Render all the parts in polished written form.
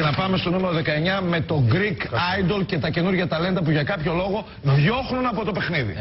Και να πάμε στο νούμερο 19 με το Greek Idol και τα καινούργια ταλέντα που για κάποιο λόγο διώχνουν από το παιχνίδι.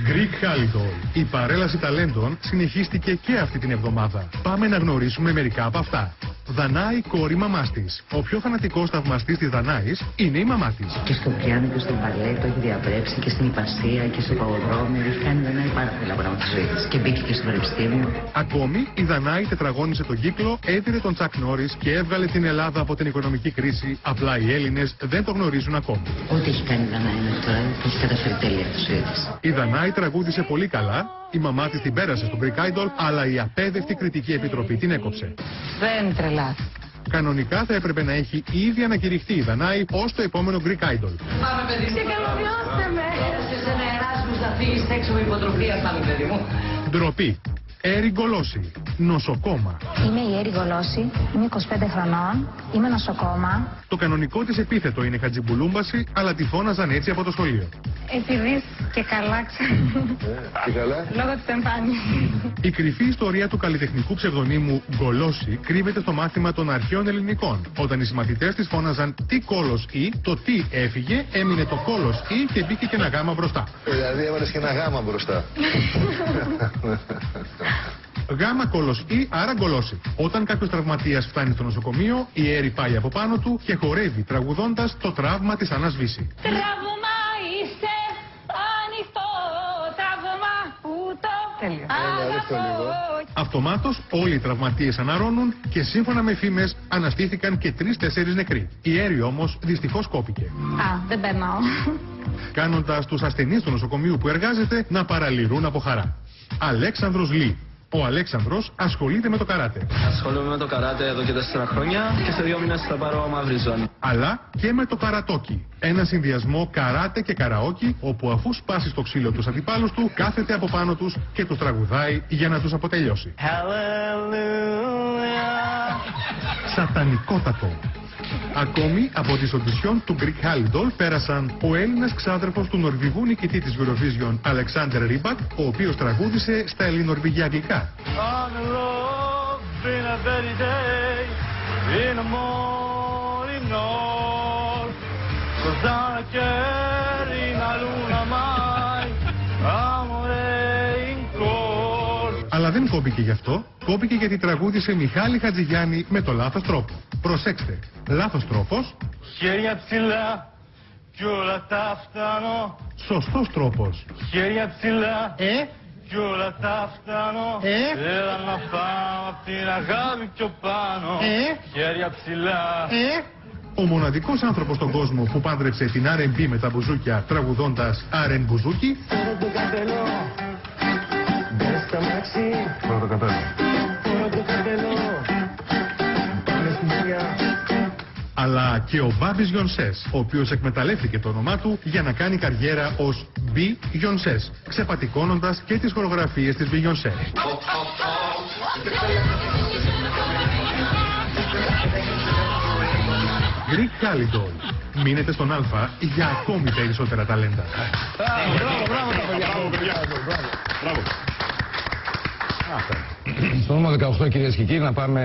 Greek Idol. Η παρέλαση ταλέντων συνεχίστηκε και αυτή την εβδομάδα. Πάμε να γνωρίσουμε μερικά από αυτά. Δανάη, κόρη μαμάς της. Ο πιο φανατικός θαυμαστής της Δανάης είναι η μαμά της. Και στο πιάνο και στον μπαλέτο έχει διαπρέψει και στην υπασία και στο παγοδρόμιο. Έχει κάνει Δανάη πάρα πολλά πράγματα στη ζωή της. Και μπήκε και στο πανεπιστήμιο. Ακόμη, η Δανάη τετραγώνησε τον κύκλο, έδινε τον Τσακ Νόρις και έβγαλε την Ελλάδα από την οικονομική κρίση. Απλά οι Έλληνες δεν το γνωρίζουν ακόμη. Ό,τι έχει κάνει η Δανάη μέχρι τώρα το έχει καταφέρει τέλεια στη ζωή της. Η Δανάη τραγούδισε πολύ καλά. Η μαμά της την πέρασε στο Greek Idol, αλλά η απέδευτη κριτική επιτροπή την έκοψε. Δεν τρελάθηκα. Κανονικά θα έπρεπε να έχει ήδη ανακηρυχθεί η Δανάη ως το επόμενο Greek Idol. Πάμε, παιδί. Σε καλωδιώστε με. Σε ένα εράσμους να φύγεις έξω με υποτροφία, πάμε, παιδί μου. Ντροπή. Έρη Γκολόση. Νοσοκόμα. Είμαι η Έρη Γκολόση, είμαι 25 χρονών, είμαι νοσοκόμα. Το κανονικό της επίθετο είναι Χατζιμπουλούμπαση, αλλά τη φώναζαν έτσι από το σχολείο. Επειδή και καλά ξέρω. Τι καλά. Λόγω της εμφάνισης. Η κρυφή ιστορία του καλλιτεχνικού ψευδονύμου Γκολόση κρύβεται στο μάθημα των αρχαίων ελληνικών. Όταν οι συμμαθητές της φώναζαν τι κόλος ή, το τι έφυγε, έμεινε το κόλος ή και μπήκε και ένα γάμα μπροστά. Δηλαδή έβαλες και ένα γάμα μπροστά. Γάμα κόλος ή, άρα γκολόση. Όταν κάποιος τραυματίας φτάνει στο νοσοκομείο, η Έρη πάει από πάνω του και χορεύει τραγουδώντας το τραύμα της ανασβήσει. Τραύμα είσαι, ανοιχτό τραύμα που το αγαπώ. Αυτομάτως όλοι οι τραυματίες αναρρώνουν και σύμφωνα με φήμες αναστήθηκαν και 3-4 νεκροί. Η Έρη όμως δυστυχώς κόπηκε. Α, δεν περνάω. Κάνοντας τους ασθενείς του νοσοκομείου που εργάζεται να παραλυρούν από χαρά. Αλέξανδρος Λί. Ο Αλέξανδρος ασχολείται με το καράτε. Ασχολούμαι με το καράτε εδώ και 4 χρόνια και σε 2 μήνες θα πάρω μαύρη ζώνη. Αλλά και με το καρατόκι. Ένα συνδυασμό καράτε και καραόκι, όπου αφού σπάσει στο ξύλο τους αντιπάλους του, κάθεται από πάνω τους και τους τραγουδάει για να τους αποτελειώσει. Σατανικότατο. Ακόμη από τις οντισιόν του Greek Idol πέρασαν ο Έλληνας ξάδερφος του Νορβηγού νικητή της Eurovision Αλεξάντερ Ρίμπακ, ο οποίος τραγούδισε στα ελληνορβηγιά αγγλικά. Αλλά δεν κόπηκε γι' αυτό, κόπηκε γιατί τραγούδισε Μιχάλη Χατζηγιάννη με το λάθος τρόπο. Προσέξτε, λάθος τρόπος. Χέρια ψηλά κι όλα τα φτάνω. Σωστός τρόπος. Χέρια ψηλά κι όλα τα φτάνω. Έλα να πάω απ' την αγάπη πιο πάνω. Χέρια ψηλά. Ο μοναδικός άνθρωπος στον κόσμο που πάντρεψε την R&B με τα μπουζούκια τραγουδώντας R&B μπουζούκι. Αλλά και ο Μπάμπης Γιονσές, ο οποίος εκμεταλλεύτηκε το όνομά του για να κάνει καριέρα ως B. Γιονσές, ξεπατικώνοντας και τις χορογραφίες της Beyoncé. Greek Idol. Μείνετε στον Α για ακόμη περισσότερα ταλέντα. Μπράβο τα παιδιά. Στο νούμερο 18, κυρίες και κύριοι, να πάμε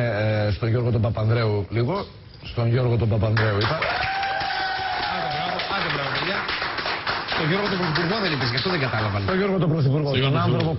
στον Γιώργο τον Παπανδρέου λίγο. Στον Γιώργο τον Παπανδρέου είπα. Άντε μπράβο παιδιά. Στον Γιώργο τον Πρωθυπουργό δεν είπες, γι' αυτό δεν κατάλαβα. Στον Γιώργο τον Πρωθυπουργό. Τον άνθρωπο